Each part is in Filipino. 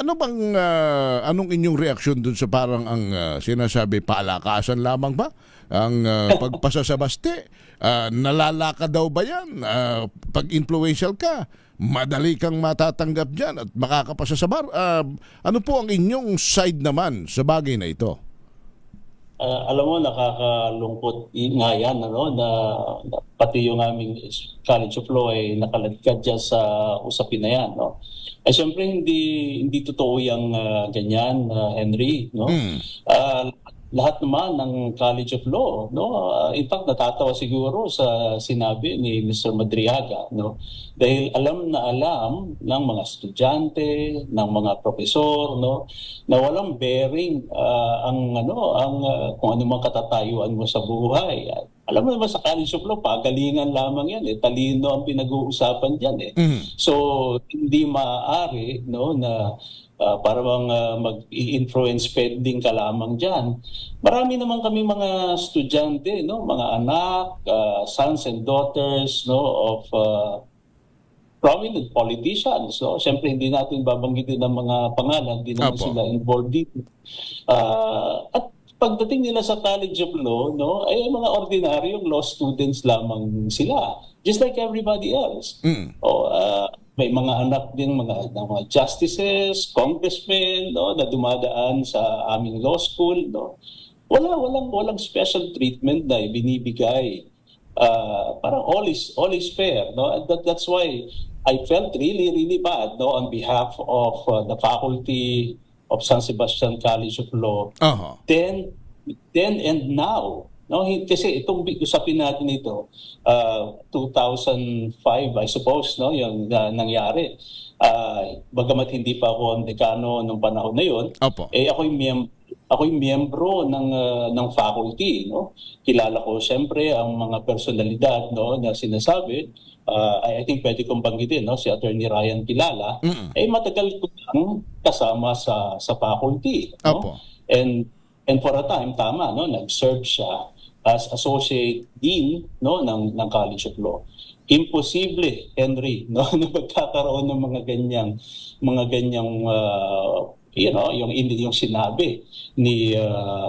Ano bang anong inyong reaksyon dun sa parang ang sinasabi palakasan lamang ba? Ang pagpasa sa basti, nalalaka daw ba yan? Pag influential ka, madali kang matatanggap dyan at makakapasa sa bar. Ano po ang inyong side naman sa bagay na ito? Alam mo, nakakalungkot nga yan, ano, na pati yung aming College of Law ay nakaladkad dyan sa usapin na yan. No? Siyempre, hindi totoo yung ganyan, Henry. No? Lahat naman ng College of Law, no? In fact, natatawa siguro sa sinabi ni Mr. Madriaga, no? Dahil alam na alam ng mga estudyante, ng mga profesor, no? Na walang bearing kung ano mang katatayuan mo sa buhay. Alam mo naman sa College of Law, pagalingan lamang yan. Talino ang pinag-uusapan dyan. So, hindi maaari, no, na para bang mag-influence spending ka lamang dyan. Marami naman kami mga estudyante, no, mga anak, sons and daughters, no, of prominent politicians. No? Siyempre, hindi natin babanggitin ng mga pangalan, hindi naman sila involved dito. At pagdating nila sa College of Law, no, ay mga ordinaryong law students lamang sila. Just like everybody else. May mga anak din, mga justices, congressmen, no, na dumadaan sa aming law school. No. Walang special treatment na binibigay. Parang all is fair. No? And that's why I felt really bad, no, on behalf of the faculty of San Sebastian College of Law. Then and now. No, kasi itong usapin natin ito, 2005 I suppose, no, yung nangyari. Bagamat hindi pa ako ang dekano nung panahon na yon, ako'y miyembro ng faculty, no. Kilala ko siyempre ang mga personalidad, no, na sinasabi. I think pwede kong banggitin, no, si Attorney Ryan Kilala, matagal ko lang kasama sa faculty, no. And for a time, tama, no, nag-serve siya as associate dean, no, ng College of Law. Imposible, Henry, no, na magkakaroon ng mga ganyang yung sinabi ni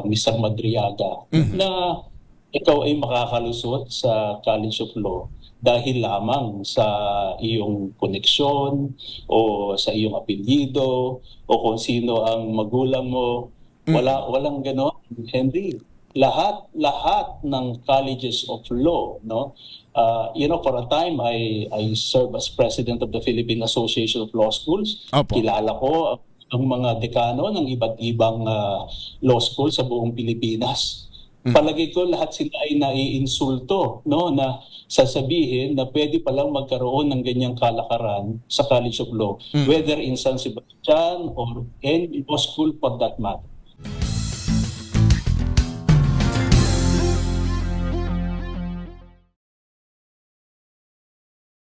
Mr. Madriaga na ikaw ay makakalusot sa College of Law dahil lamang sa iyong koneksyon o sa iyong apelyido o kung sino ang magulang mo. Walang gano'n, Henry. Lahat ng colleges of law, no, for a time I served as president of the Philippine Association of Law Schools. Kilala ko ang mga dekano ng iba't ibang law school sa buong Pilipinas. Palagi ko lahat sila ay naiinsulto, no, na sasabihin na pwede palang magkaroon ng ganyang kalakaran sa College of Law, whether in San Sebastian or any law school for that matter.